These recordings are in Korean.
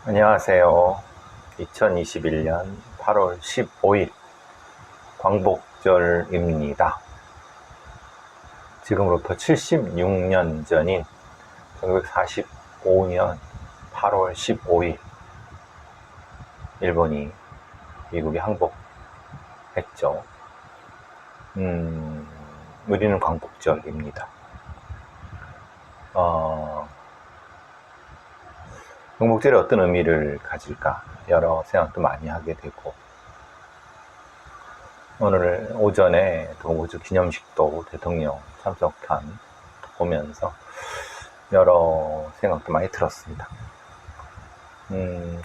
안녕하세요. 2021년 8월 15일 광복절입니다. 지금으로부터 76년 전인 1945년 8월 15일 일본이 미국에 항복했죠. 우리는 광복절입니다. 광복절이 어떤 의미를 가질까 여러 생각도 많이 하게 되고, 오늘 오전에 광복절 기념식도 대통령 참석한 보면서 여러 생각도 많이 들었습니다.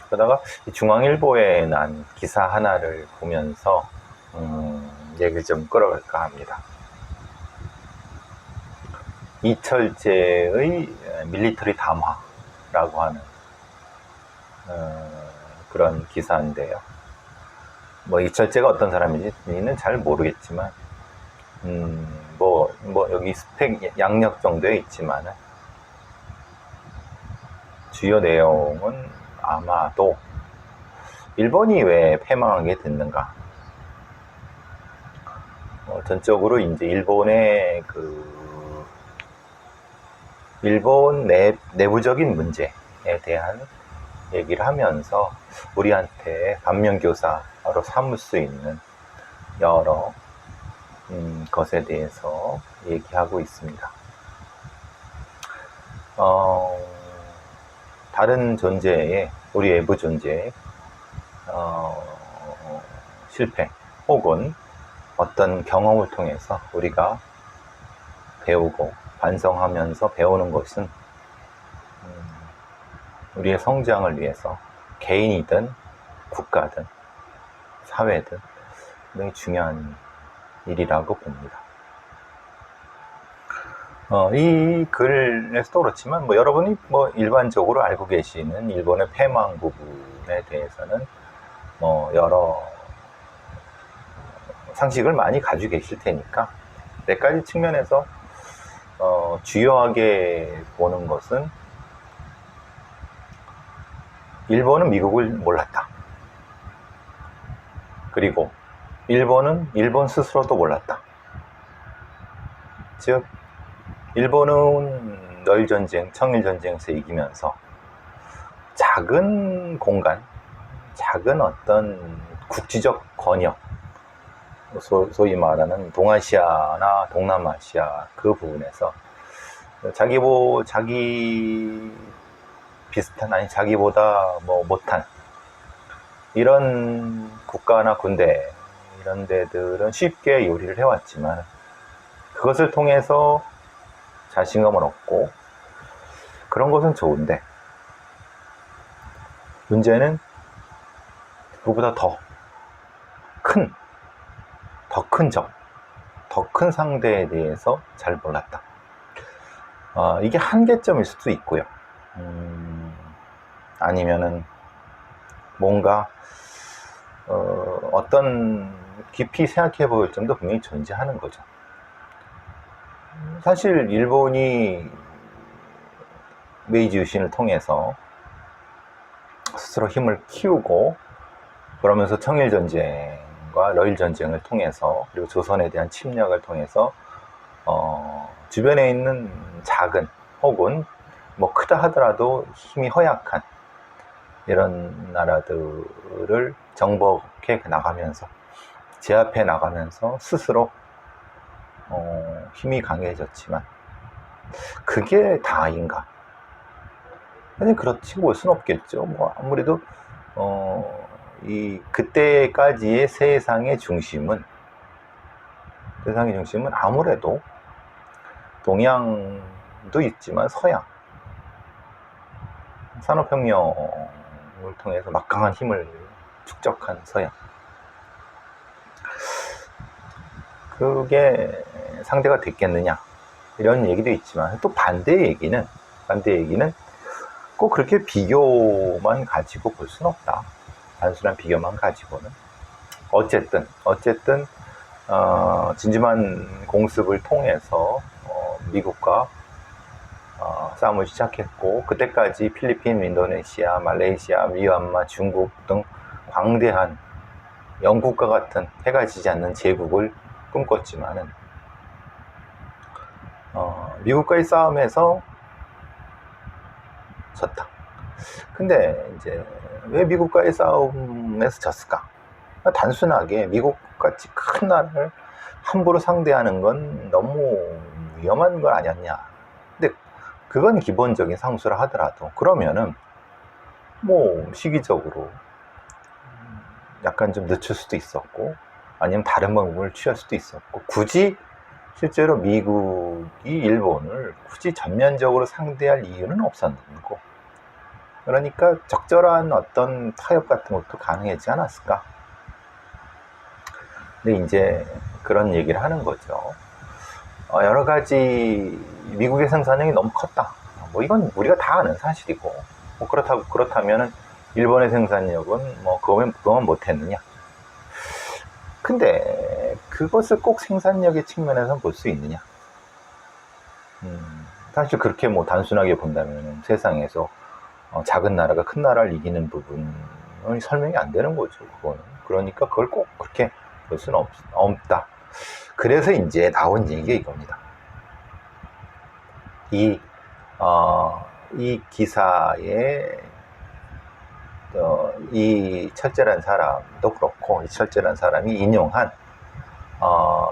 그러다가 중앙일보에 난 기사 하나를 보면서 얘기를 좀 끌어갈까 합니다. 이철재의 밀리터리 담화라고 하는 그런 기사인데요. 이철재가 어떤 사람인지는 잘 모르겠지만, 여기 스펙 양력 정도에 있지만, 주요 내용은 아마도 일본이 왜 패망하게 됐는가. 전적으로 이제 일본 내부적인 문제에 대한 얘기를 하면서 우리한테 반면교사로 삼을 수 있는 여러 것에 대해서 얘기하고 있습니다. 다른 존재의, 우리 외부 존재의 실패 혹은 어떤 경험을 통해서 우리가 배우고 반성하면서 배우는 것은 우리의 성장을 위해서 개인이든 국가든 사회든 굉장히 중요한 일이라고 봅니다. 이 글에서도 그렇지만 여러분이 일반적으로 알고 계시는 일본의 패망 부분에 대해서는 여러 상식을 많이 가지고 계실 테니까 몇 가지 측면에서 주요하게 보는 것은, 일본은 미국을 몰랐다. 그리고 일본은 일본 스스로도 몰랐다. 즉, 일본은 러일전쟁, 청일전쟁에서 이기면서 작은 공간, 작은 어떤 국지적 권역, 소위 말하는 동아시아나 동남아시아 그 부분에서 자기 비슷한, 아니 자기보다 못한 이런 국가나 군대, 이런 데들은 쉽게 요리를 해왔지만 그것을 통해서 자신감을 얻고 그런 것은 좋은데, 문제는 그보다 더 큰 적, 더 큰 상대에 대해서 잘 몰랐다. 이게 한계점일 수도 있고요. 아니면은 뭔가 어떤 깊이 생각해 볼 점도 분명히 존재하는 거죠. 사실 일본이 메이지 유신을 통해서 스스로 힘을 키우고, 그러면서 청일전쟁과 러일전쟁을 통해서, 그리고 조선에 대한 침략을 통해서 주변에 있는 작은 혹은 크다 하더라도 힘이 허약한 이런 나라들을 정복해 나가면서, 제압해 나가면서 스스로 힘이 강해졌지만 그게 다인가? 아니, 그렇지 볼 수는 없겠죠. 아무래도 그때까지의 세상의 중심은 아무래도 동양도 있지만 서양, 산업혁명을 통해서 막강한 힘을 축적한 서양, 그게 상대가 됐겠느냐 이런 얘기도 있지만, 또 반대 얘기는 꼭 그렇게 비교만 가지고 볼 수는 없다. 단순한 비교만 가지고는 어쨌든 진지한 공습을 통해서 미국과 싸움을 시작했고, 그때까지 필리핀, 인도네시아, 말레이시아, 미얀마, 중국 등 광대한 영국과 같은 해가 지지 않는 제국을 꿈꿨지만은 미국과의 싸움에서 졌다. 근데 이제 왜 미국과의 싸움에서 졌을까? 단순하게 미국같이 큰 나라를 함부로 상대하는 건 너무 위험한 건 아니었냐. 근데 그건 기본적인 상수라 하더라도, 그러면은 뭐 시기적으로 약간 좀 늦출 수도 있었고, 아니면 다른 방법을 취할 수도 있었고, 굳이 실제로 미국이 일본을 굳이 전면적으로 상대할 이유는 없었고, 그러니까 적절한 어떤 타협 같은 것도 가능하지 않았을까. 근데 이제 그런 얘기를 하는 거죠. 여러 가지 미국의 생산량이 너무 컸다. 뭐 이건 우리가 다 아는 사실이고, 뭐 그렇다면은 일본의 생산력은 뭐 그거만 못했느냐. 근데 그것을 꼭 생산력의 측면에서 볼 수 있느냐. 사실 그렇게 뭐 단순하게 본다면 세상에서 작은 나라가 큰 나라를 이기는 부분은 설명이 안 되는 거죠, 그거는. 그러니까 그걸 꼭 그렇게 볼 수는 없다. 그래서 이제 나온 얘기가 이겁니다. 이 기사에 이 철제란 사람도 그렇고, 이 철제란 사람이 인용한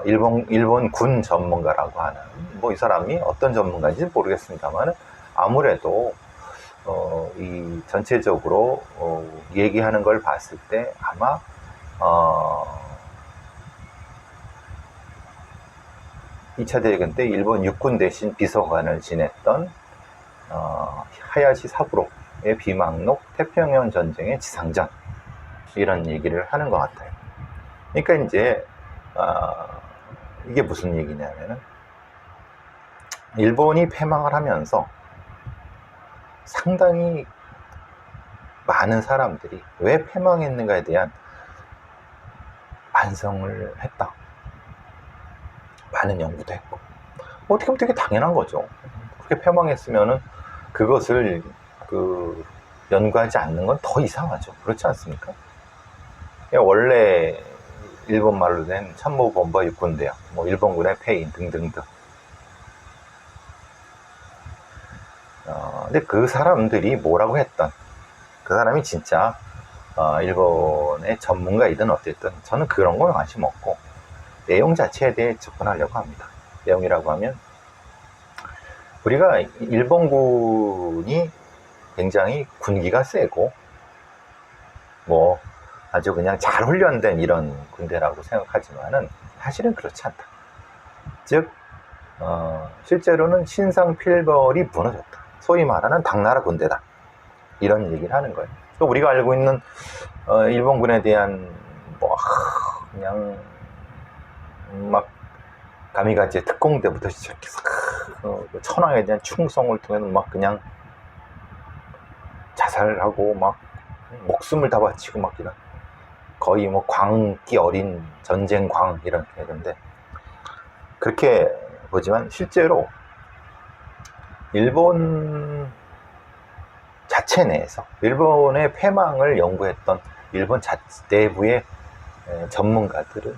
일본 군 전문가라고 하는, 뭐 이 사람이 어떤 전문가인지 모르겠습니다만, 아무래도 이 전체적으로 얘기하는 걸 봤을 때 아마 2차 대전 때 일본 육군 대신 비서관을 지냈던 하야시 사부로의 비망록 태평양 전쟁의 지상전, 이런 얘기를 하는 것 같아요. 그러니까 이제 이게 무슨 얘기냐면은, 일본이 패망을 하면서 상당히 많은 사람들이 왜 패망했는가에 대한 반성을 했다. 많은 연구도 했고, 어떻게 보면 되게 당연한 거죠. 그렇게 패망했으면은 그것을 연구하지 않는 건 더 이상하죠. 그렇지 않습니까? 원래 일본 말로 된 참모본부 육군대요, 뭐 일본군의 패인 등등등. 근데 그 사람들이 뭐라고 했던, 그 사람이 진짜 일본의 전문가이든 어쨌든 저는 그런 건 관심 없고, 내용 자체에 대해 접근하려고 합니다. 내용이라고 하면, 우리가 일본군이 굉장히 군기가 세고 뭐 아주 그냥 잘 훈련된 이런 군대라고 생각하지만은 사실은 그렇지 않다. 즉 실제로는 신상필벌이 무너졌다. 소위 말하는 당나라 군대다. 이런 얘기를 하는 거예요. 또 우리가 알고 있는 일본군에 대한 뭐 그냥 막 가미가제 특공대부터 시작해서 천황에 대한 충성을 통해서 막 그냥 자살하고 막 목숨을 다 바치고 막 이런, 거의 뭐 광기 어린 전쟁광 이런 얘기인데, 그렇게 보지만 실제로 일본 자체 내에서 일본의 패망을 연구했던 일본 내부의 전문가들은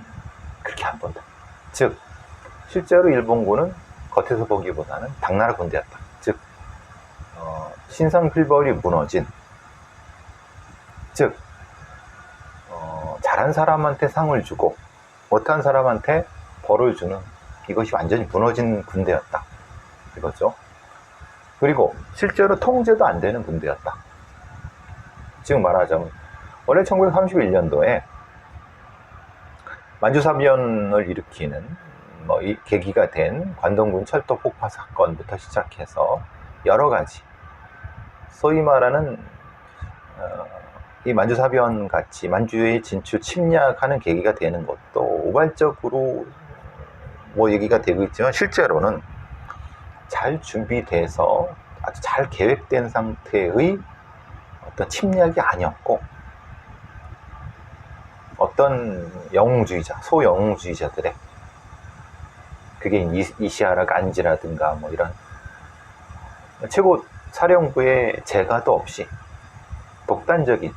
그렇게 안 본다. 즉 실제로 일본군은 겉에서 보기보다는 당나라 군대였다. 즉 신상필벌이 무너진, 즉 잘한 사람한테 상을 주고 못한 사람한테 벌을 주는, 이것이 완전히 무너진 군대였다, 이거죠. 그리고 실제로 통제도 안 되는 군대였다. 지금 말하자면 원래 1931년도에 만주사변을 일으키는 이 계기가 된 관동군 철도 폭파 사건부터 시작해서 여러 가지, 소위 말하는 이 만주사변 같이 만주의 진출 침략하는 계기가 되는 것도 우발적으로 뭐 얘기가 되고 있지만, 실제로는 잘 준비돼서 아주 잘 계획된 상태의 어떤 침략이 아니었고, 어떤 영웅주의자, 소영웅주의자들의, 그게 이시하라 간지라든가 뭐 이런 최고 사령부의 재가도 없이 독단적인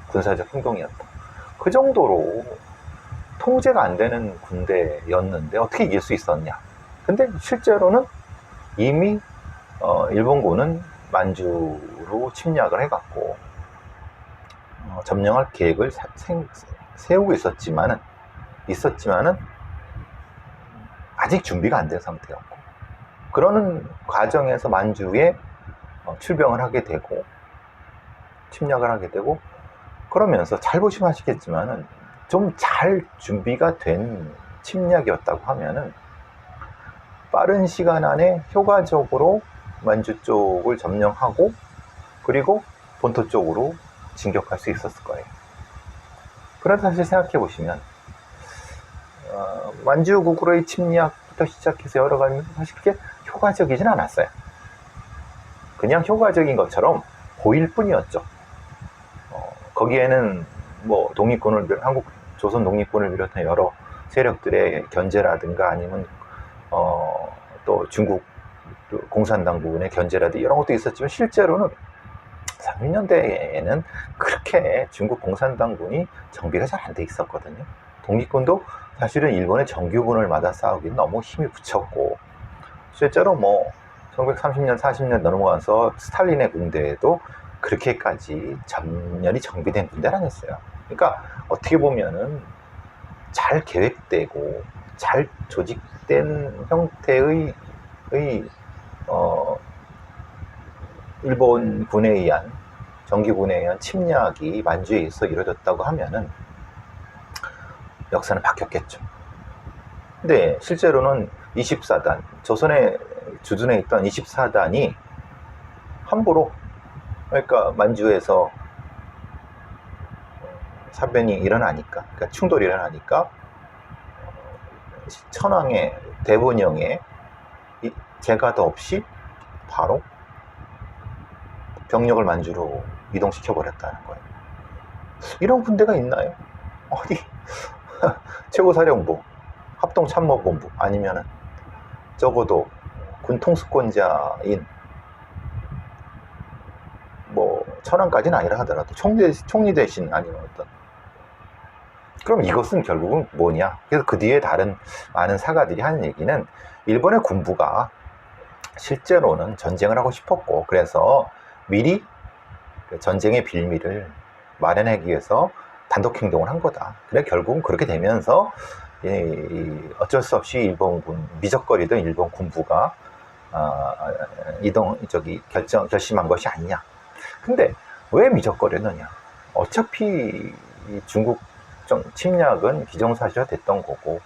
군사적 행동이었다. 그 정도로 통제가 안 되는 군대였는데 어떻게 이길 수 있었냐. 근데 실제로는 이미 일본군은 만주로 침략을 해갖고 점령할 계획을 세우고 있었지만은 아직 준비가 안 된 상태였고, 그러는 과정에서 만주에 출병을 하게 되고 침략을 하게 되고, 그러면서 잘 보시면 아시겠지만은 좀 잘 준비가 된 침략이었다고 하면은 빠른 시간 안에 효과적으로 만주 쪽을 점령하고 그리고 본토 쪽으로 진격할 수 있었을 거예요. 그런데 사실 생각해 보시면 만주국으로의 침략부터 시작해서 여러 가지 사실 그렇게 효과적이진 않았어요. 그냥 효과적인 것처럼 보일 뿐이었죠. 거기에는 뭐 한국 조선 독립군을 비롯한 여러 세력들의 견제라든가 아니면 또 중국 공산당군의 견제라든가 이런 것도 있었지만, 실제로는 30년대에는 그렇게 중국 공산당군이 정비가 잘 안 돼 있었거든요. 독립군도 사실은 일본의 정규군을 맞아 싸우기는 너무 힘이 붙였고, 실제로 뭐 1930년 40년 넘어가서 스탈린의 군대에도 그렇게까지 전면이 정비된 군대는 아니었어요. 그러니까 어떻게 보면은 잘 계획되고 잘 조직된 형태의 일본군에 의한 정규군에 의한 침략이 만주에 있어 이루어졌다고 하면은 역사는 바뀌었겠죠. 근데 실제로는 24단, 조선의 주둔에 있던 24단이 함부로, 그러니까 만주에서 사변이 일어나니까, 그러니까 충돌이 일어나니까 천황의 대본영의 재가도 없이 바로 병력을 만주로 이동시켜 버렸다는 거예요. 이런 군대가 있나요? 어디 최고사령부, 합동참모본부, 아니면은 적어도 군통수권자인 뭐 천황까지는 아니라 하더라도 총리 대신 아니면 어떤, 그럼 이것은 결국은 뭐냐. 그래서 그 뒤에 다른 많은 사가들이 하는 얘기는 일본의 군부가 실제로는 전쟁을 하고 싶었고, 그래서 미리 전쟁의 빌미를 마련하기 위해서 단독 행동을 한 거다. 그래 결국은 그렇게 되면서 어쩔 수 없이 일본군, 미적거리던 일본 군부가 결심한 것이 아니냐. 근데 왜 미적거렸느냐. 어차피 중국 침략은 기정사실화 됐던 거고,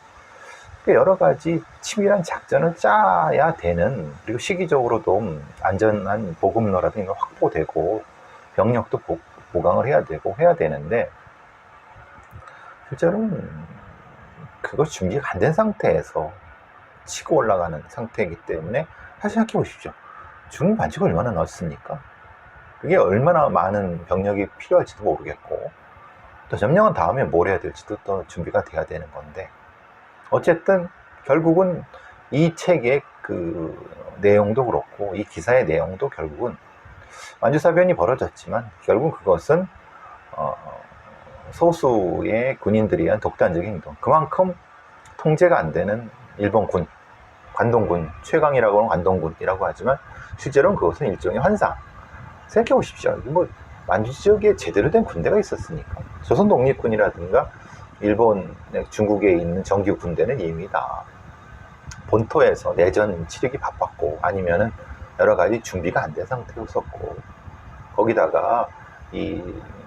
여러 가지 치밀한 작전을 짜야 되는, 그리고 시기적으로도 안전한 보급로라든가 확보되고 병력도 보강을 해야 되고 해야 되는데, 실제로는 그거 준비가 안 된 상태에서 치고 올라가는 상태이기 때문에, 다시 생각해 보십시오. 중국 반칙을 얼마나 넣었습니까? 그게 얼마나 많은 병력이 필요할지도 모르겠고, 또 점령한 다음에 뭘 해야 될지도 또 준비가 돼야 되는 건데, 어쨌든 결국은 이 책의 그 내용도 그렇고 이 기사의 내용도 결국은 만주사변이 벌어졌지만 결국 그것은 소수의 군인들에 의한 독단적인 행동, 그만큼 통제가 안 되는 일본군, 관동군, 최강이라고 하는 관동군이라고 하지만 실제로는 그것은 일종의 환상. 생각해 보십시오. 뭐 만주 지역에 제대로 된 군대가 있었으니까. 조선 독립군이라든가 일본, 중국에 있는 정규 군대는 이미 다 본토에서 내전 치르기 바빴고, 아니면은 여러 가지 준비가 안 된 상태였었고, 거기다가 이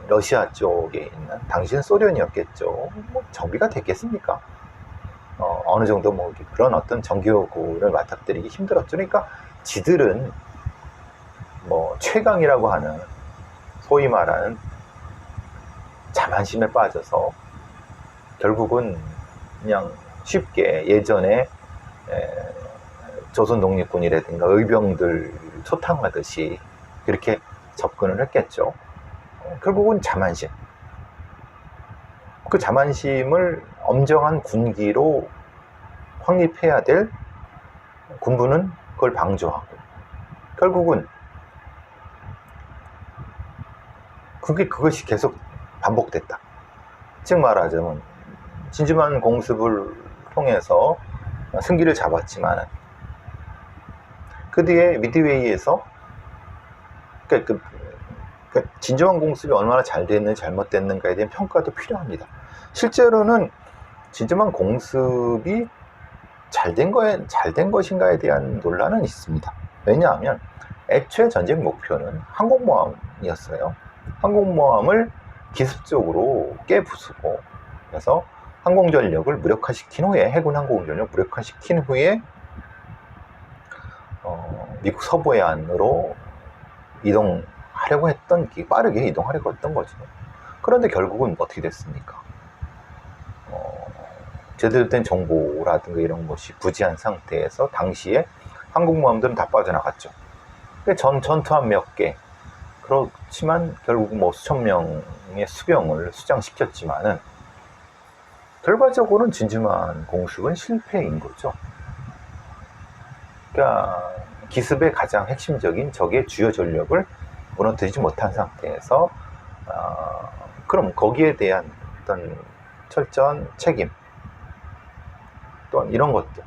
러시아 쪽에 있는 당시는 소련이었겠죠. 뭐 정비가 됐겠습니까? 어느 정도 뭐 그런 어떤 정규군을 맞닥뜨리기 힘들었죠. 그러니까 지들은 뭐 최강이라고 하는 소위 말하는 자만심에 빠져서 결국은 그냥 쉽게 예전에 조선 독립군이라든가 의병들 소탕하듯이 그렇게 접근을 했겠죠. 결국은 자만심. 그 자만심을 엄정한 군기로 확립해야 될 군부는 그걸 방조하고, 결국은 그것이 계속 반복됐다. 즉 말하자면 진주만 공습을 통해서 승기를 잡았지만 그 뒤에 미드웨이에서 진주만 공습이 얼마나 잘 됐는지 잘못됐는가에 대한 평가도 필요합니다. 실제로는 진주만 공습이 잘 된 것인가에 대한 논란은 있습니다. 왜냐하면 애초에 전쟁 목표는 항공모함이었어요. 항공모함을 기습적으로 깨부수고, 그래서 항공전력을 무력화시킨 후에, 해군 항공전력을 무력화시킨 후에 미국 서부 해안으로 이동하려고 했던, 빠르게 이동하려고 했던 거죠. 그런데 결국은 어떻게 됐습니까? 제대로 된 정보라든가 이런 것이 부재한 상태에서 당시에 항공모함들은 다 빠져나갔죠. 전투함 몇 개, 그렇지만 결국 뭐 수천 명의 수병을 수장시켰지만은 결과적으로는 진주만 공습은 실패인 거죠. 그러니까 기습의 가장 핵심적인 적의 주요 전력을 무너뜨리지 못한 상태에서 그럼 거기에 대한 어떤 철저한 책임 또한 이런 것들,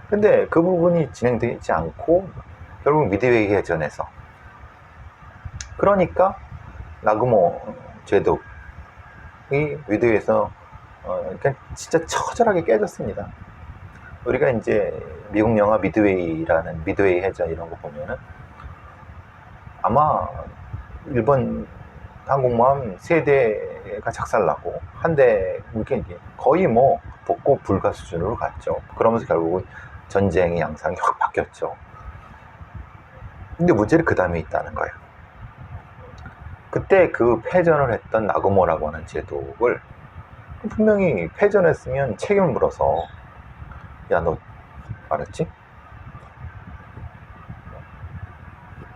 근데 그 부분이 진행되지 않고 결국 미드웨이 해전에서, 그러니까 나그모 제독이 미드웨이에서 그러니까 진짜 처절하게 깨졌습니다. 우리가 이제 미국 영화 미드웨이 해전 이런 거 보면은 아마 일본 항공모함 3대가 작살나고 한 대 이렇게 거의 뭐 복구 불가 수준으로 갔죠. 그러면서 결국은 전쟁의 양상이 확 바뀌었죠. 근데 문제는 그 다음에 있다는 거예요. 그때 그 패전을 했던 나그모라고 하는 제독을 분명히 패전했으면 책임을 물어서, 야, 너 알았지?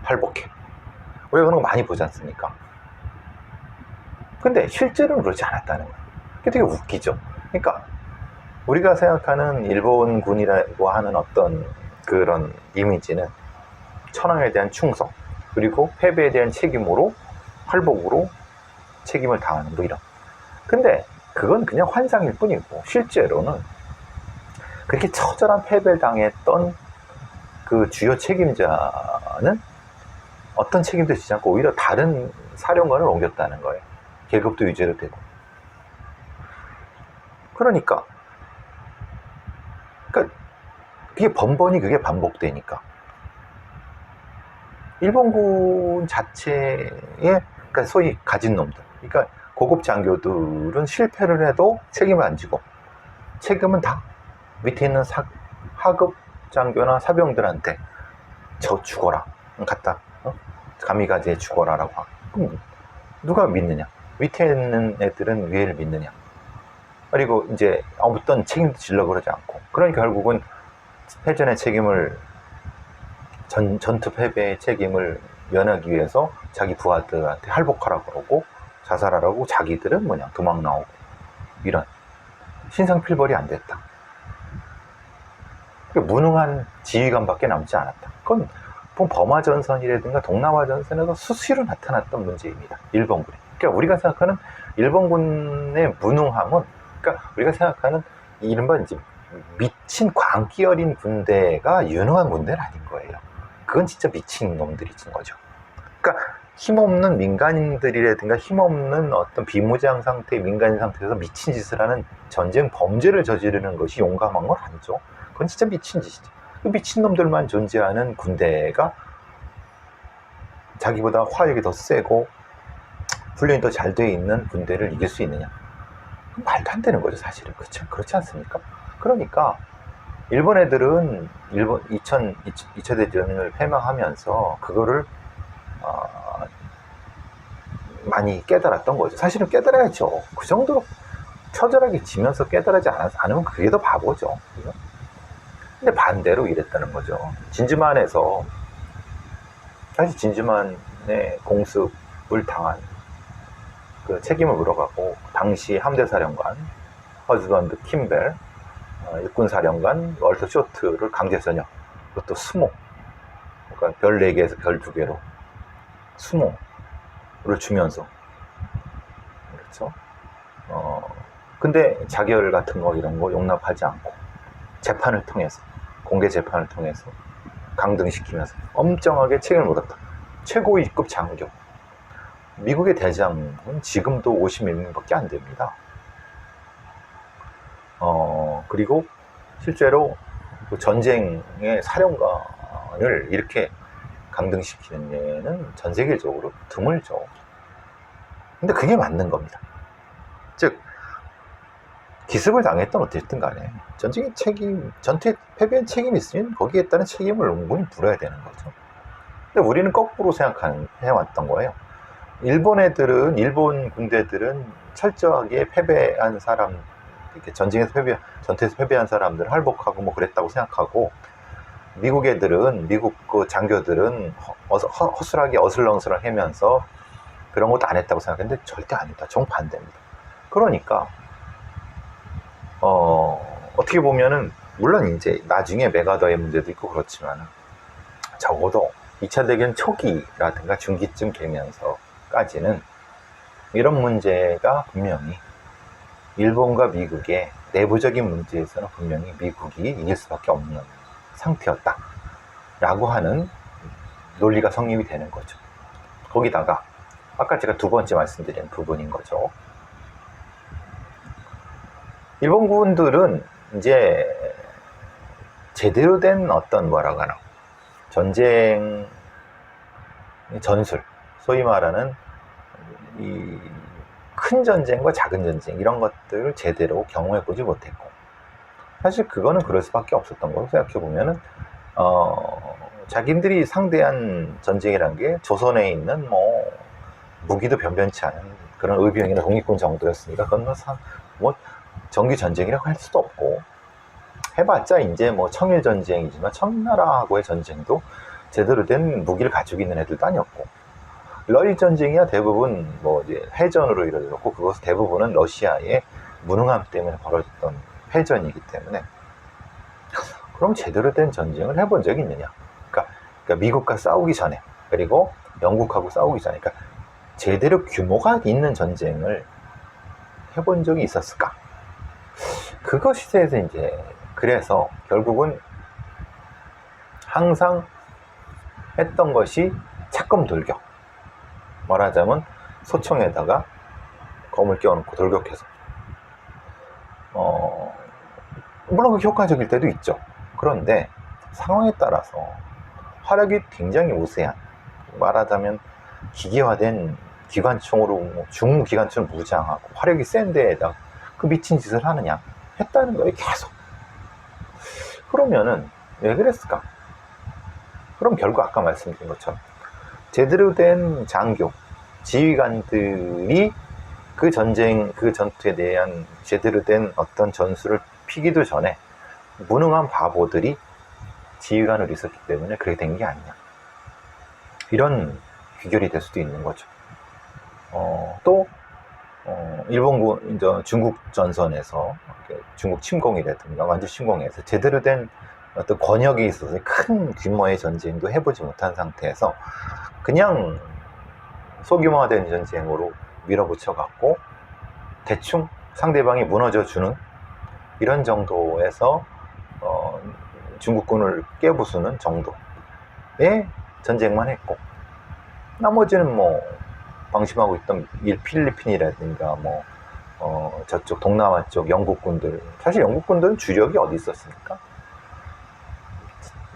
팔복해. 우리가 그런 거 많이 보지 않습니까? 근데 실제로는 그렇지 않았다는 거예요. 그게 되게 웃기죠. 그러니까 우리가 생각하는 일본군이라고 하는 어떤 그런 이미지는 천황에 대한 충성, 그리고 패배에 대한 책임으로 활복으로 책임을 다하는 뭐 이런. 근데 그건 그냥 환상일 뿐이고 실제로는 그렇게 처절한 패배를 당했던 그 주요 책임자는 어떤 책임도 지지 않고 오히려 다른 사령관을 옮겼다는 거예요. 계급도 유지로 되고. 그러니까 그게 번번이 그게 반복되니까 일본군 자체에, 그러니까 소위 가진 놈들, 그러니까 고급 장교들은 실패를 해도 책임을 안 지고 책임은 다 밑에 있는 하급 장교나 사병들한테 저 죽어라, 갖다 가미가지에 죽어라라고 하고. 그럼 누가 믿느냐? 밑에 있는 애들은 위에를 믿느냐? 그리고 이제 어떤 책임도 지려고 그러지 않고, 그러니까 결국은 패전의 책임을, 전투 패배의 책임을 면하기 위해서 자기 부하들한테 할복하라고 그러고 자살하라고, 자기들은 뭐냐 도망 나오고, 이런 신상필벌이 안 됐다. 무능한 지휘관밖에 남지 않았다. 그건 버마전선이라든가 동남아전선에서 수시로 나타났던 문제입니다. 일본군이. 그러니까 우리가 생각하는 일본군의 무능함은, 그러니까 우리가 생각하는 이른바 이제 미친 광기 어린 군대가 유능한 군대는 아닌 거예요. 그건 진짜 미친 놈들이 있는 거죠. 그러니까 힘없는 민간인들이라든가 힘없는 어떤 비무장 상태의 민간인 상태에서 미친 짓을 하는 전쟁 범죄를 저지르는 것이 용감한 건 아니죠. 그건 진짜 미친 짓이죠. 그 미친 놈들만 존재하는 군대가 자기보다 화력이 더 세고 훈련이 더 잘 돼 있는 군대를 이길 수 있느냐? 말도 안 되는 거죠, 사실은. 그렇지 않습니까? 그러니까 일본 애들은 2차 대전을 패망하면서 그거를 많이 깨달았던 거죠. 사실은 깨달아야죠. 그 정도로 처절하게 지면서 깨달지 않으면 그게 더 바보죠. 근데 반대로 이랬다는 거죠. 진주만에서, 사실 진주만의 공습을 당한 그 책임을 물어가고 당시 함대사령관 허즈번드 킴벨, 일군사령관 월터 쇼트를 강제선역, 그것도 수모, 그러니까 별 4개에서 별 2개로 수모를 주면서, 그렇죠? 근데 자결 같은 거 이런 거 용납하지 않고 재판을 통해서, 공개 재판을 통해서 강등시키면서 엄정하게 책임을 묻었다. 최고위급 장교. 미국의 대장은 지금도 51명밖에 안 됩니다. 그리고 실제로 그 전쟁의 사령관을 이렇게 강등시키는 예는 전 세계적으로 드물죠. 근데 그게 맞는 겁니다. 즉, 기습을 당했던 어쨌든 간에 전쟁의 책임, 전투에 패배한 책임이 있으면 거기에 따른 책임을 은근히 물어야 되는 거죠. 근데 우리는 거꾸로 해왔던 거예요. 일본 군대들은 철저하게 패배한 사람, 이렇게 전투에서 패배한 사람들 할복하고 뭐 그랬다고 생각하고, 미국 그 장교들은 허술하게 어슬렁슬렁 하면서 그런 것도 안 했다고 생각했는데 절대 아니다. 정반대입니다. 그러니까 어떻게 보면은 물론 이제 나중에 메가더의 문제도 있고 그렇지만, 적어도 2차 대전 초기라든가 중기쯤 되면서까지는 이런 문제가 분명히 일본과 미국의 내부적인 문제에서는 분명히 미국이 이길 수밖에 없는 상태였다 라고 하는 논리가 성립이 되는 거죠. 거기다가 아까 제가 2번째 말씀드린 부분인 거죠. 일본 군들은 이제 제대로 된 어떤 전쟁 전술, 소위 말하는 이 큰 전쟁과 작은 전쟁 이런 것들을 제대로 경험해 보지 못했고, 사실 그거는 그럴 수밖에 없었던 거로 생각해 보면은 자기들이 상대한 전쟁이란 게 조선에 있는 뭐 무기도 변변치 않은 그런 의병이나 독립군 정도였으니까 그건 뭐 정규 전쟁이라고 할 수도 없고, 해봤자 이제 뭐 청일 전쟁이지만 청나라하고의 전쟁도 제대로 된 무기를 가지고 있는 애들도 아니었고, 러일 전쟁이야 대부분 뭐 이제 해전으로 이루어졌고, 그것은 대부분은 러시아의 무능함 때문에 벌어졌던 패전이기 때문에, 그럼 제대로 된 전쟁을 해본 적이 있느냐? 그러니까 미국과 싸우기 전에, 그리고 영국하고 싸우기 전에, 그러니까 제대로 규모가 있는 전쟁을 해본 적이 있었을까? 그것이 대해서 이제, 그래서 결국은 항상 했던 것이 착검 돌격. 말하자면 소총에다가 검을 끼워놓고 돌격해서, 물론 그게 효과적일 때도 있죠. 그런데 상황에 따라서 화력이 굉장히 우세한, 말하자면 기계화된 기관총으로 중기관총을 무장하고 화력이 센 데에다 그 미친 짓을 하느냐 했다는 거예요. 계속. 그러면은 왜 그랬을까? 그럼 결국 아까 말씀드린 것처럼 제대로 된 장교, 지휘관들이 그 전투에 대한 제대로 된 어떤 전술을 피기도 전에 무능한 바보들이 지휘관으로 있었기 때문에 그렇게 된 게 아니냐, 이런 귀결이 될 수도 있는 거죠. 또 일본군, 중국 전선에서 중국 침공이라든가 완주 침공에서 제대로 된 어떤 권역에 있어서 큰 규모의 전쟁도 해보지 못한 상태에서 그냥 소규모화된 전쟁으로 밀어붙여 갖고 대충 상대방이 무너져주는 이런 정도에서 중국군을 깨부수는 정도의 전쟁만 했고, 나머지는 뭐 방심하고 있던 필리핀이라든가 뭐 저쪽 동남아 쪽 영국군들, 사실 영국군들은 주력이 어디 있었습니까?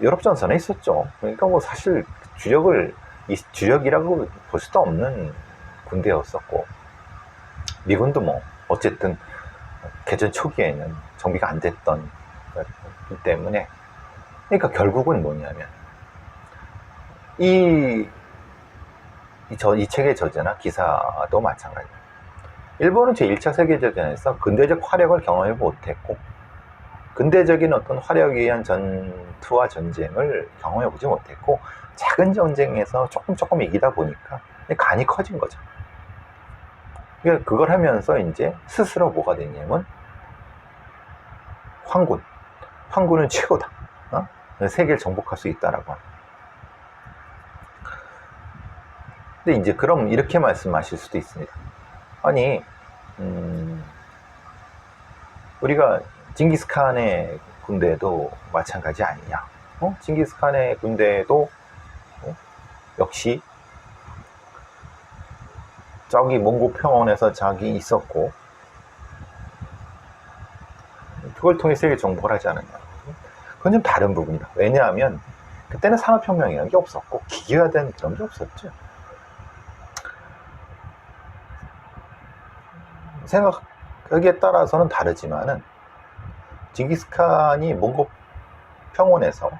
유럽 전선에 있었죠. 그러니까 뭐 사실 주력이라고 볼 수도 없는 군대였었고, 미군도 뭐 어쨌든 개전 초기에는 정비가 안 됐던 거기 때문에, 그러니까 결국은 뭐냐면 이 책의 저자나 기사도 마찬가지예요. 일본은 제1차 세계대전에서 근대적 화력을 경험해 못했고, 근대적인 어떤 화력에 의한 전투와 전쟁을 경험해 보지 못했고, 작은 전쟁에서 조금 이기다 보니까 간이 커진 거죠. 그걸 하면서 이제 스스로 뭐가 됐냐면, 황군은 최고다. 세계를 정복할 수 있다라고 합니다. 근데 이제 그럼 이렇게 말씀하실 수도 있습니다. 아니, 우리가 징기스칸의 군대도 마찬가지 아니냐? 징기스칸의 군대도 역시 저기 몽고 평원에서 자기 있었고, 그걸 통해 세계 정복을 하지 않았냐? 그건 좀 다른 부분이다. 왜냐하면 그때는 산업혁명이라는 게 없었고 기계화된 그런 게 없었죠. 생각하기에 따라서는 다르지만은 징기스칸이 몽고 평원에서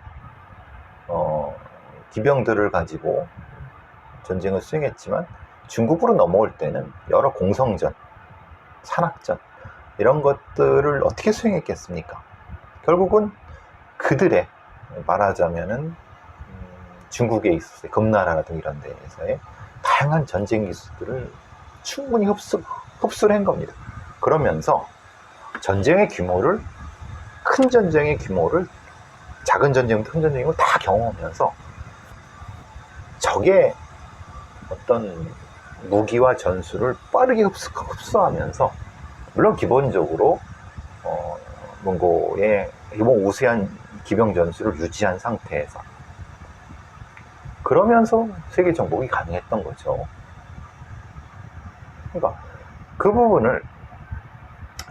기병들을 가지고 전쟁을 수행했지만 중국으로 넘어올 때는 여러 공성전, 산악전 이런 것들을 어떻게 수행했겠습니까? 결국은 그들의 말하자면은 중국에 있어서 금나라라든가 이런 데에서의 다양한 전쟁 기술들을 충분히 흡수를 한 겁니다. 그러면서 전쟁의 규모를, 큰 전쟁의 규모를 작은 전쟁도 큰 전쟁이고 다 경험하면서 적의 어떤 무기와 전술을 빠르게 흡수하면서, 물론 기본적으로 몽고의 기본 우세한 기병 전술을 유지한 상태에서, 그러면서 세계 정복이 가능했던 거죠. 그러니까 그 부분을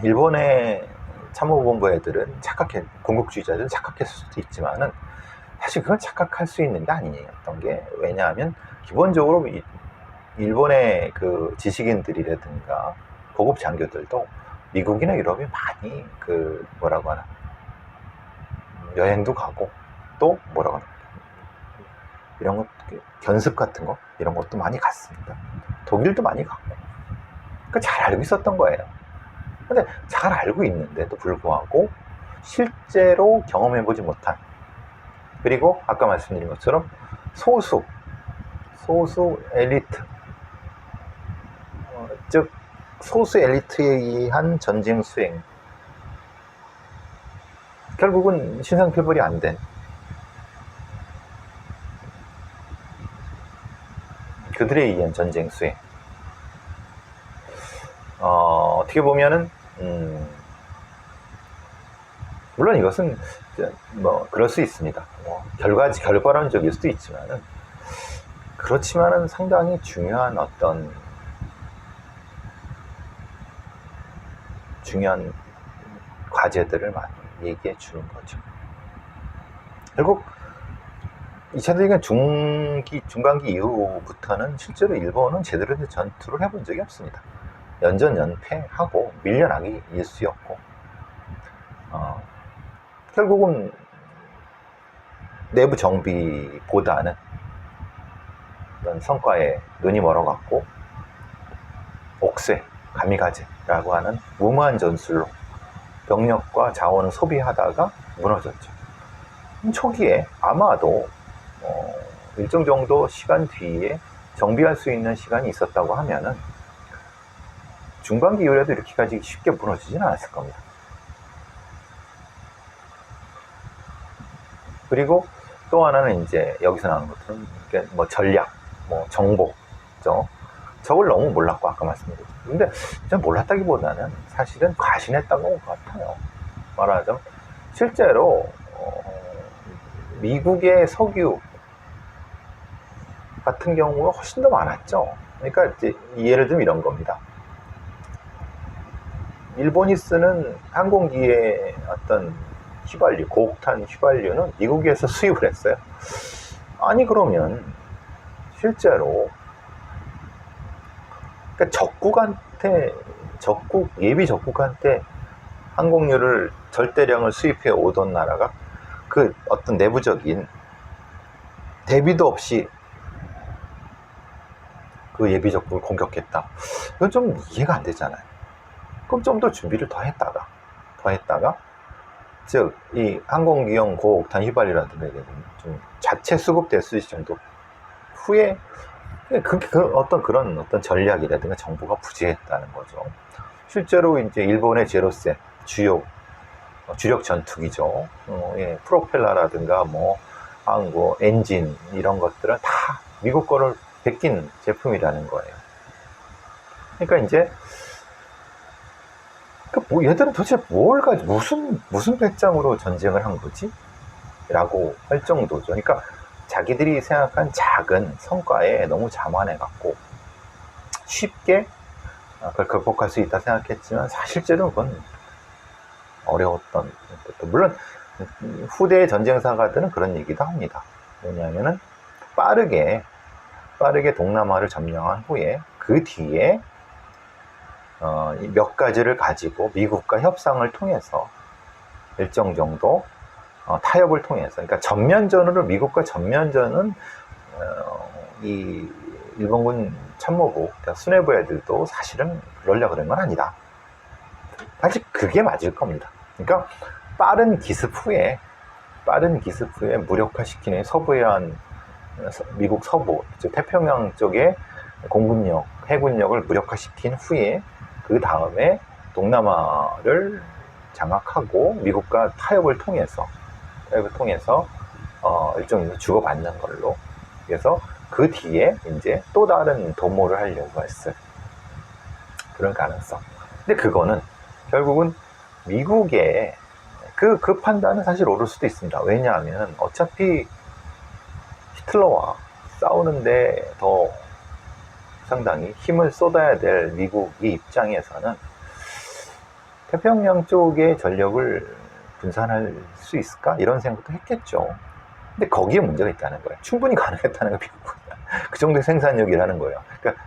일본의 참모본부 애들은 군국주의자들은 착각했을 수도 있지만은 사실 그건 착각할 수 있는 게 아니었던 게, 왜냐하면 기본적으로 일본의 그 지식인들이라든가 고급 장교들도 미국이나 유럽에 많이 뭐라고 하나, 여행도 가고 또 뭐라고 하나, 이런 것, 견습 같은 거 이런 것도 많이 갔습니다. 독일도 많이 갔고, 그러니까 잘 알고 있었던 거예요. 근데 잘 알고 있는데도 불구하고 실제로 경험해보지 못한, 그리고 아까 말씀드린 것처럼 소수 엘리트, 즉 소수 엘리트에 의한 전쟁 수행, 결국은 신상표벌이 안 된 그들에 의한 전쟁 수행, 어떻게 보면은 물론 이것은 뭐 그럴 수 있습니다. 결과론적일 수도 있지만은, 그렇지만은 상당히 중요한 중요한 과제들을 많이 얘기해 주는 거죠. 결국 2차 대전 중간기 이후부터는 실제로 일본은 제대로 된 전투를 해본 적이 없습니다. 연전연패하고 밀려나기 일쑤였고, 결국은 내부 정비보다는 이런 성과에 눈이 멀어갔고, 옥쇄, 가미가제라고 하는 무모한 전술로 병력과 자원을 소비하다가 무너졌죠. 초기에 아마도 일정 정도 시간 뒤에 정비할 수 있는 시간이 있었다고 하면은 중반기 이후에도 이렇게까지 쉽게 무너지지는 않았을 겁니다. 그리고 또 하나는 이제 여기서 나오는 것들은 뭐 전략, 뭐 정보죠. 적을 너무 몰랐고, 아까 말씀드렸죠. 근데 전 몰랐다기보다는 사실은 과신했던 것 같아요. 말하자면 실제로 미국의 석유 같은 경우가 훨씬 더 많았죠. 그러니까 이제 예를 들면 이런 겁니다. 일본이 쓰는 항공기의 어떤 휘발유, 고옥탄 휘발유는 미국에서 수입을 했어요. 아니 그러면 실제로 그러니까 예비 적국한테 항공유를 절대량을 수입해 오던 나라가 그 어떤 내부적인 대비도 없이 그 예비 적국을 공격했다. 이건 좀 이해가 안 되잖아요. 그럼 좀 더 준비를 더 했다가 즉 이 항공기용 고옥탄 휘발유라든가 좀 자체 수급됐을 정도 후에 어떤 전략이라든가 정보가 부재했다는 거죠. 실제로 이제 일본의 제로센 주력 전투기죠. 프로펠러라든가 뭐 항구 엔진 이런 것들은 다 미국 거를 베낀 제품이라는 거예요. 그러니까 이제 얘들은 도대체 뭘 가지고 무슨 배짱으로 전쟁을 한 거지? 라고 할 정도죠. 그러니까 자기들이 생각한 작은 성과에 너무 자만해갖고 쉽게 그걸 극복할 수 있다 생각했지만 사실적으로 그건 어려웠던 것도. 물론 후대 전쟁사가들은 그런 얘기도 합니다. 뭐냐면은 빠르게 동남아를 점령한 후에 그 뒤에 몇 가지를 가지고 미국과 협상을 통해서 일정 정도 타협을 통해서, 그러니까 전면전으로 미국과 전면전은 이 일본군 참모부 수뇌부 애들도 사실은 그러려고 그런 건 아니다. 사실 그게 맞을 겁니다. 그러니까 빠른 기습 후에 무력화시키는 서부에 한 미국 서부, 즉 태평양 쪽에 공군력, 해군력을 무력화시킨 후에 그 다음에 동남아를 장악하고 미국과 타협을 통해서 일종의 주고받는 걸로. 그래서 그 뒤에 이제 또 다른 도모를 하려고 했어요. 그런 가능성. 근데 그거는 결국은 미국의 그 판단은 사실 옳을 수도 있습니다. 왜냐하면 어차피 히틀러와 싸우는데 더 상당히 힘을 쏟아야 될 미국의 입장에서는 태평양 쪽의 전력을 분산할 수 있을까? 이런 생각도 했겠죠. 근데 거기에 문제가 있다는 거예요. 충분히 가능했다는 거, 그 정도의 생산력이라는 거예요. 그러니까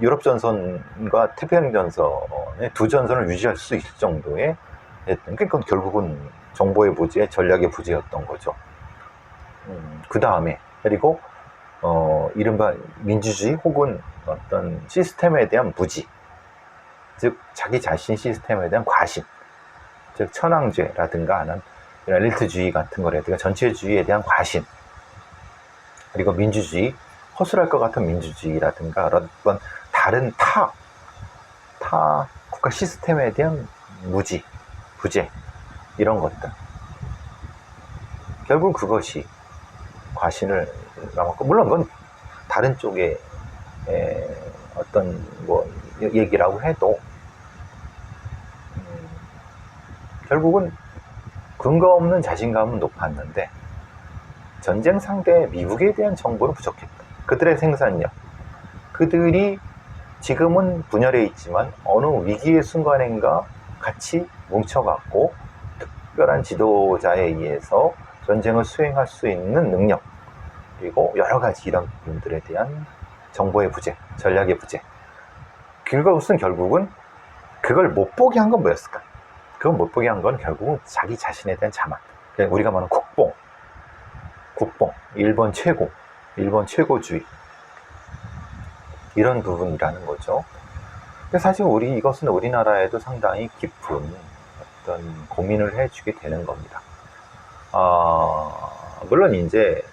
유럽 전선과 태평양 전선의 두 전선을 유지할 수 있을 정도의, 그러니까 결국은 정보의 부재, 전략의 부재였던 거죠. 그 다음에 그리고 이른바 민주주의 혹은 어떤 시스템에 대한 무지, 즉 자기 자신 시스템에 대한 과신, 즉 천황죄라든가 하는 이런 엘리트주의 같은 거라든가 전체주의에 대한 과신, 그리고 민주주의, 허술할 것 같은 민주주의라든가 어떤 다른 타 국가 시스템에 대한 무지, 부재, 이런 것들. 결국 그것이 과신을 남았고, 물론 그건 다른 쪽의 어떤 얘기라고 해도 결국은 근거 없는 자신감은 높았는데 전쟁 상대 미국에 대한 정보는 부족했다. 그들의 생산력, 그들이 지금은 분열해 있지만 어느 위기의 순간인가 같이 뭉쳐갖고 특별한 지도자에 의해서 전쟁을 수행할 수 있는 능력, 그리고 여러 가지 이런 부분들에 대한 정보의 부재, 전략의 부재. 그것은 결국은 그걸 못 보게 한 건 뭐였을까? 그걸 못 보게 한 건 결국은 자기 자신에 대한 자만. 우리가 말하는 국뽕, 일본 최고주의, 이런 부분이라는 거죠. 근데 사실 이것은 우리나라에도 상당히 깊은 어떤 고민을 해주게 되는 겁니다. 물론 이제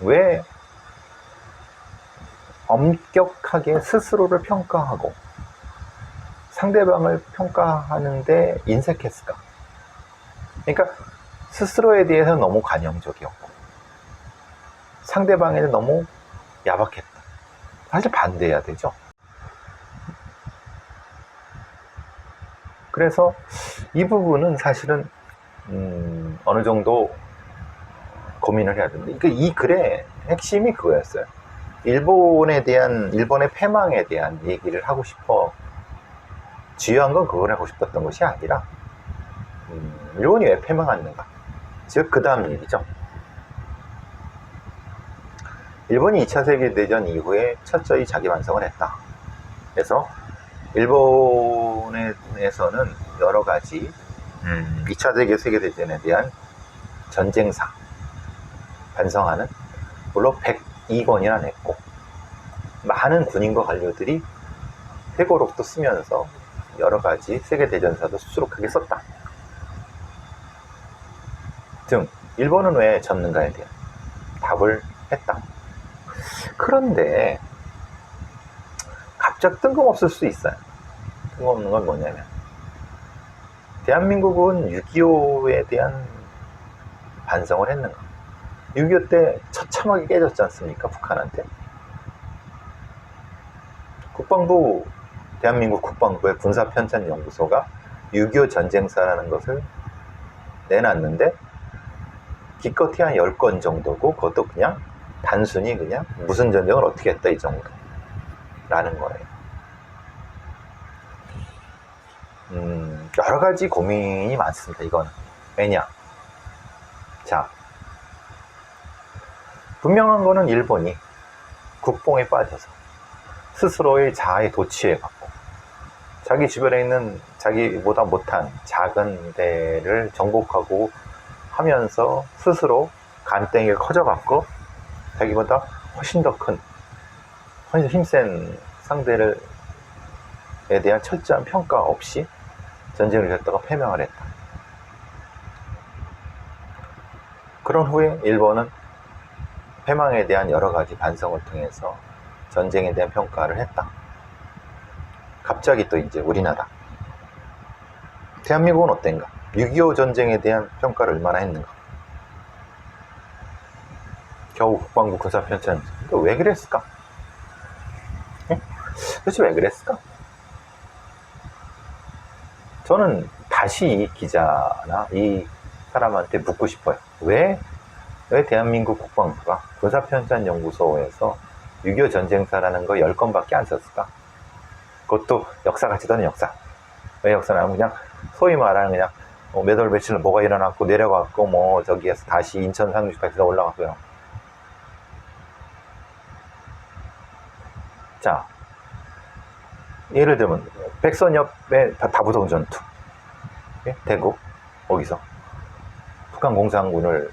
왜 엄격하게 스스로를 평가하고 상대방을 평가하는데 인색했을까? 그러니까 스스로에 대해서 너무 관용적이었고 상대방에는 너무 야박했다. 사실 반대해야 되죠. 그래서 이 부분은 사실은 어느 정도 고민을 해야 됩니다. 그러니까 이 글의 핵심이 그거였어요. 일본의 패망에 대한 얘기를 하고 싶어, 주요한 건 그걸 하고 싶었던 것이 아니라 일본이 왜 패망했는가, 즉 그 다음 얘기죠. 일본이 2차 세계대전 이후에 철저히 자기 반성을 했다. 그래서 일본에서는 여러 가지 2차 세계대전에 대한 전쟁사 반성하는, 물론 102권이나 냈고 많은 군인과 관료들이 회고록도 쓰면서 여러 가지 세계대전사도 수두룩하게 썼다 등 일본은 왜 졌는가에 대한 답을 했다. 그런데 갑자기 뜬금없을 수 있어요. 뜬금없는 건 뭐냐면 대한민국은 6.25에 대한 반성을 했는가? 6.25 때 처참하게 깨졌지 않습니까? 북한한테. 대한민국 국방부의 군사편찬연구소가 6.25 전쟁사라는 것을 내놨는데 기껏해 한 10건 정도고, 그것도 그냥 단순히 그냥 무슨 전쟁을 어떻게 했다 이 정도라는 거예요. 여러 가지 고민이 많습니다. 이거는 왜냐, 자, 분명한 거는 일본이 국뽕에 빠져서 스스로의 자아에 도취해갖고 자기 주변에 있는 자기보다 못한 작은 데를 정복하고 하면서 스스로 간땡이가 커져갖고 자기보다 훨씬 더 큰, 훨씬 힘센 상대에 대한 철저한 평가 없이 전쟁을 이겼다가 패망을 했다. 그런 후에 일본은 패망에 대한 여러 가지 반성을 통해서 전쟁에 대한 평가를 했다. 갑자기 또 이제 우리나라, 대한민국은 어땠는가? 6.25 전쟁에 대한 평가를 얼마나 했는가? 겨우 국방부 군사편찬. 왜 그랬을까? 도대체 왜 그랬을까? 저는 다시 이 기자나 이 사람한테 묻고 싶어요. 왜 대한민국 국방부가 군사편찬연구소에서 6.25 전쟁사라는 거 10건밖에 안 썼을까? 그것도 역사가 지도는 역사. 왜 역사냐면 그냥 소위 말하는 그냥 몇 월 며칠 뭐가 일어났고 내려갔고 뭐 저기에서 다시 인천 상륙까지 올라갔고요. 자, 예를 들면 백선엽의 다부동 전투, 대구 거기서 북한 공산군을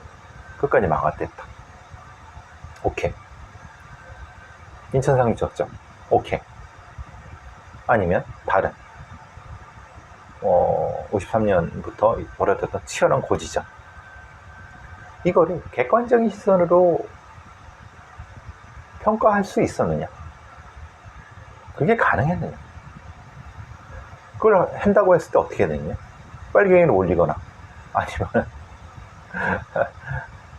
끝까지 막았댔다. 오케이. 인천 상륙 작전. 오케이. 아니면 다른 53년부터 벌어졌던 치열한 고지전, 이거를 객관적인 시선으로 평가할 수 있었느냐, 그게 가능했느냐. 그걸 한다고 했을 때 어떻게 됐냐, 빨갱이를 올리거나 아니면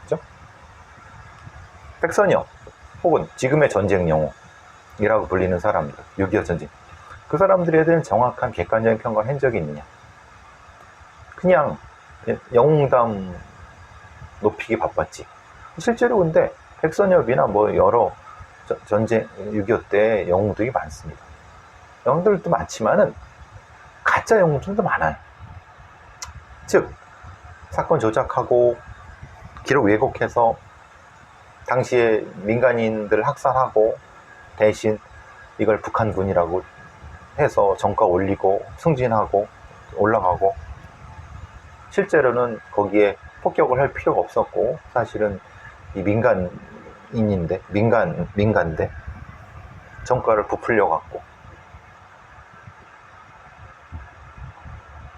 그죠? 백선엽 혹은 지금의 전쟁 영웅이라고 불리는 사람들, 6.25 전쟁, 그 사람들에 대한 정확한 객관적인 평가를 한 적이 있느냐. 그냥 영웅담 높이기 바빴지. 실제로 근데 백선엽이나 뭐 여러 전쟁 6.25 때 영웅들이 많습니다. 영웅들도 많지만은 가짜 영웅들도 많아요. 즉 사건 조작하고 기록 왜곡해서 당시에 민간인들 학살하고 대신 이걸 북한군이라고 해서 정가 올리고 승진하고 올라가고, 실제로는 거기에 폭격을 할 필요가 없었고 사실은 이 민간인인데 민간대 정가를 부풀려 갖고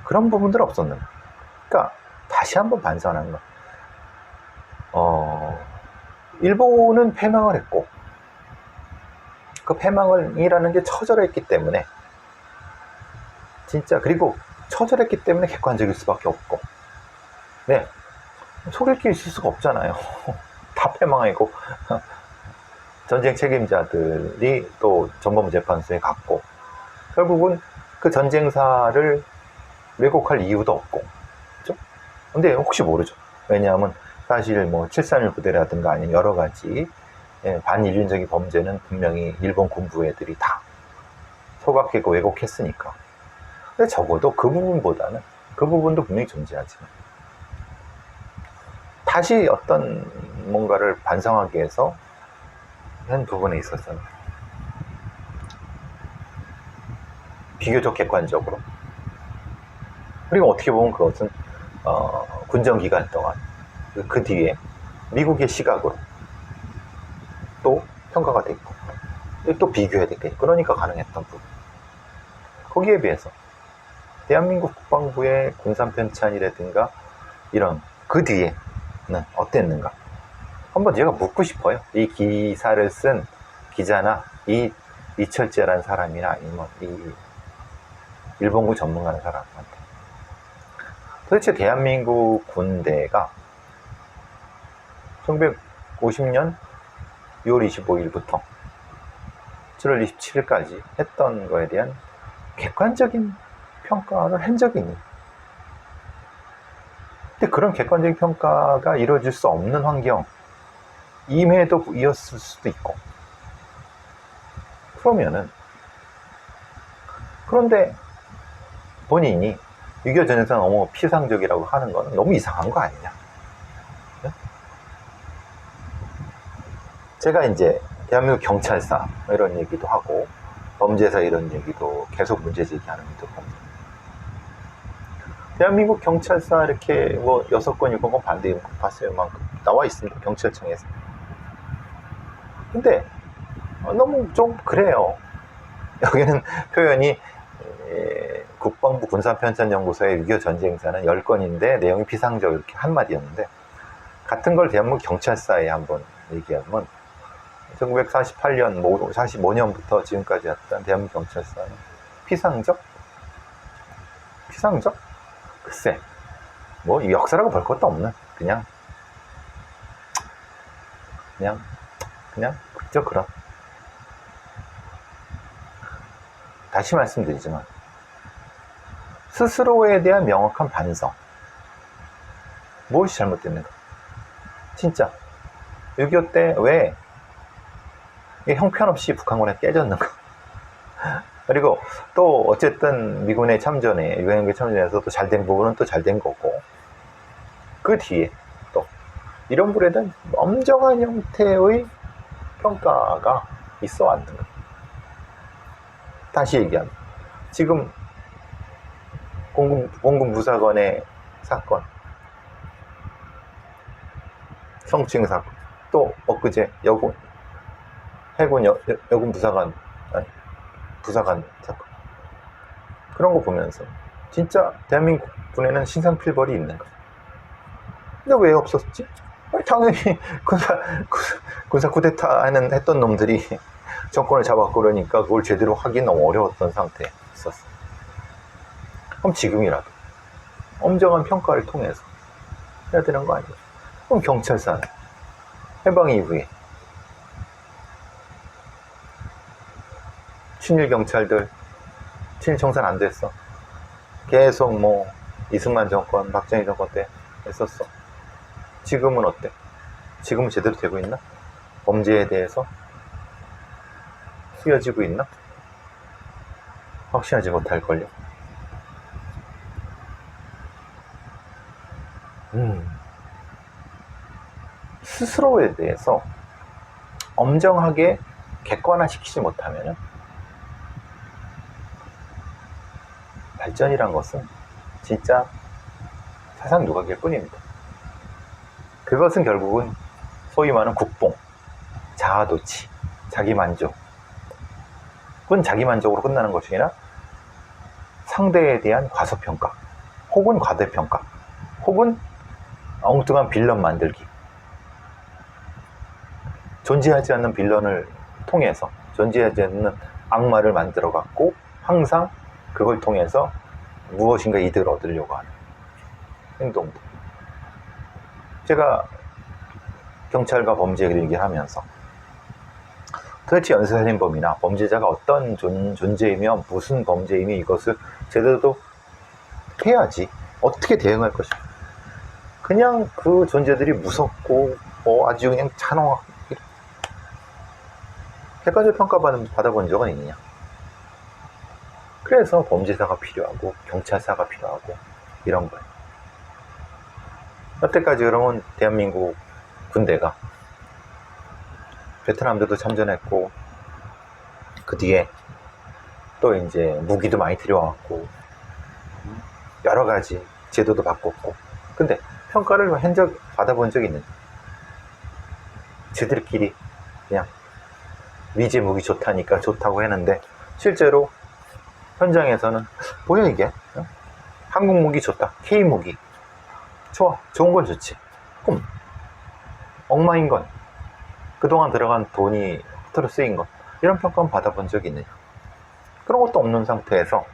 그런 부분들 없었는데, 그러니까 다시 한번 반성하는 거. 일본은 패망을 했고 그 패망이라는 게 처절했기 때문에 진짜, 그리고 처절했기 때문에 객관적일 수밖에 없고, 네, 속일 게 있을 수가 없잖아요. 다 패망이고 전쟁 책임자들이 또 전범재판소에 갔고, 결국은 그 전쟁사를 왜곡할 이유도 없고, 그죠? 근데 혹시 모르죠. 왜냐하면 사실 뭐 731 부대라든가 아니면 여러 가지 반인륜적인 범죄는 분명히 일본 군부 애들이 다 소각하고 왜곡했으니까. 근데 적어도 그 부분보다는, 그 부분도 분명히 존재하지만 다시 어떤 뭔가를 반성하기 위해서 한 부분에 있어서는 비교적 객관적으로, 그리고 어떻게 보면 그것은 군정기간 동안 그 뒤에 미국의 시각으로 또 평가가 됐고 또 비교해야 됐겠죠. 그러니까 가능했던 부분. 거기에 비해서 대한민국 국방부의 군사편찬이라든가 이런 그 뒤에는 어땠는가, 한번 제가 묻고 싶어요. 이 기사를 쓴 기자나 이 이철재라는 사람이나 아니면 이 일본군 전문가라는 사람한테 도대체 대한민국 군대가 1950년 6월 25일부터 7월 27일까지 했던 거에 대한 객관적인 평가를 한 적이 있는. 근데 그런 객관적인 평가가 이루어질 수 없는 환경임에도 이었을 수도 있고. 그런데 본인이 6.25 전쟁에서 너무 피상적이라고 하는 건 너무 이상한 거 아니냐. 제가 이제 대한민국 경찰사 이런 얘기도 하고 범죄사 이런 얘기도 계속 문제 제기하는 것도 봅니다. 대한민국 경찰사 이렇게 뭐 6건 7건 반대 봤어요. 막 나와 있습니다. 경찰청에서. 근데 너무 좀 그래요. 여기는 표현이 국방부 군사편찬연구소의 6.25 전쟁사는 10건인데 내용이 피상적 이렇게 한마디였는데, 같은 걸 대한민국 경찰사에 한번 얘기하면 1948년, 45년부터 지금까지 했던 대한민국 경찰사는 피상적? 글쎄, 뭐 역사라고 볼 것도 없는 그냥 그저 그런. 다시 말씀드리지만 스스로에 대한 명확한 반성. 무엇이 잘못됐는가? 진짜 6.25 때 왜 형편없이 북한군에 깨졌는가? 그리고 또 어쨌든 미군의 참전에, 유엔군의 참전에서 또 잘된 부분은 또 잘된 거고, 그 뒤에 또 이런 불에 대한 엄정한 형태의 평가가 있어 왔는가? 다시 얘기하면 지금 공군 부사관의 사건, 성추행 사건, 또 엊그제 해군 여군 부사관 사건, 그런 거 보면서 진짜 대한민국 군에는 신상필벌이 있는가? 근데 왜 없었지? 당연히 군사 쿠데타 했던 놈들이 정권을 잡았고 그러니까 그걸 제대로 하기 너무 어려웠던 상태에 있었어. 그럼 지금이라도 엄정한 평가를 통해서 해야 되는 거 아니에요? 그럼 경찰사는 해방 이후에 친일 경찰들, 친일 청산 안 됐어. 계속 뭐 이승만 정권, 박정희 정권 때 했었어. 지금은 어때? 지금은 제대로 되고 있나? 범죄에 대해서 쓰여지고 있나? 확신하지 못할걸요. 스스로에 대해서 엄정하게 객관화시키지 못하면 발전이란 것은 진짜 사상 누각일 뿐입니다. 그것은 결국은 소위 말하는 국뽕, 자아도취, 자기만족. 그건 자기만족으로 끝나는 것이 아니라 상대에 대한 과소평가, 혹은 과대평가, 혹은 엉뚱한 빌런 만들기. 존재하지 않는 빌런을 통해서 존재하지 않는 악마를 만들어 갖고 항상 그걸 통해서 무엇인가 이득을 얻으려고 하는 행동들. 제가 경찰과 범죄를 얘기하면서 도대체 연쇄살인범이나 범죄자가 어떤 존재이며 무슨 범죄이며 이것을 제대로 해야지 어떻게 대응할 것인가. 그냥 그 존재들이 무섭고 아주 그냥 찬호 객관적 평가받아본 적은 있느냐. 그래서 범죄사가 필요하고 경찰사가 필요하고 이런 거예요. 여태까지 그러면 대한민국 군대가 베트남들도 참전했고 그 뒤에 또 이제 무기도 많이 들여왔고 여러 가지 제도도 바꿨고, 근데 평가를 받아본 적이 있는데 지들끼리 그냥 미제 무기 좋다니까 좋다고 했는데 실제로 현장에서는 뭐야 이게? 한국 무기 좋다, K 무기 좋아, 좋은 건 좋지. 그럼 엉망인 건, 그동안 들어간 돈이 허투루 쓰인 것, 이런 평가는 받아본 적이 있느냐? 그런 것도 없는 상태에서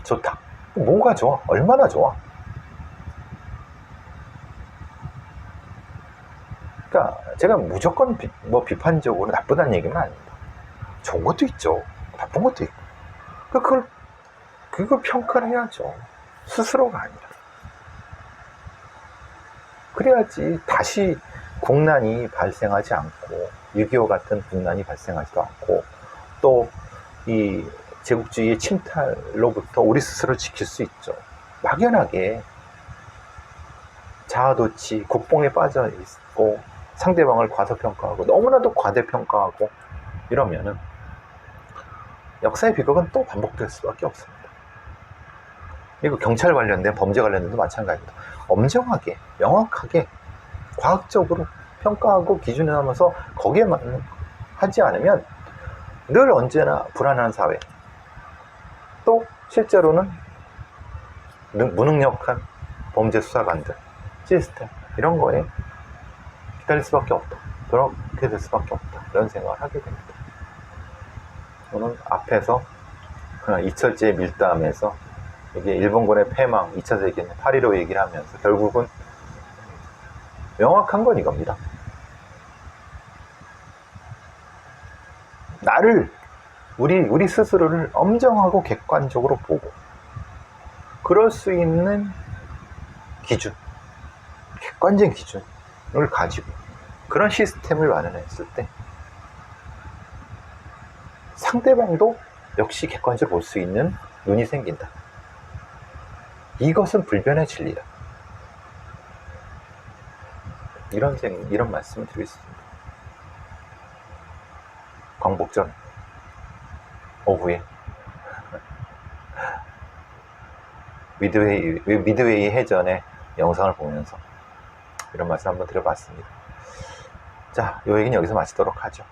좋다. 뭐가 좋아? 얼마나 좋아? 그러니까 제가 무조건 비판적으로 나쁘다는 얘기는 아닙니다. 좋은 것도 있죠. 나쁜 것도 있고. 그걸 평가를 해야죠. 스스로가 아니라. 그래야지 다시 국난이 발생하지 않고 6.25 같은 국난이 발생하지도 않고 또 이 제국주의의 침탈로부터 우리 스스로 지킬 수 있죠. 막연하게 자아도취, 국뽕에 빠져 있고 상대방을 과소평가하고 너무나도 과대평가하고 이러면은 역사의 비극은 또 반복될 수밖에 없습니다. 그리고 경찰 관련된 범죄 관련된도 마찬가지입니다. 엄정하게 명확하게 과학적으로 평가하고 기준을 하면서 거기에만 하지 않으면 늘 언제나 불안한 사회, 또 실제로는 무능력한 범죄 수사관들, 시스템 이런 거에 기다릴 수밖에 없다. 그렇게 될 수밖에 없다. 이런 생각을 하게 됩니다. 저는 앞에서 이철재의 밀담에서 이게 일본군의 패망, 2차 세계는 8.15 얘기를 하면서 결국은 명확한 건 이겁니다. 우리 스스로를 엄정하고 객관적으로 보고 그럴 수 있는 기준, 객관적인 기준을 가지고 그런 시스템을 마련했을 때 상대방도 역시 객관적으로 볼 수 있는 눈이 생긴다. 이것은 불변의 진리다. 이런 말씀을 드리고 있습니다. 광복절 오후에 미드웨이 해전의 영상을 보면서 이런 말씀 한번 드려봤습니다. 자, 이 얘기는 여기서 마치도록 하죠.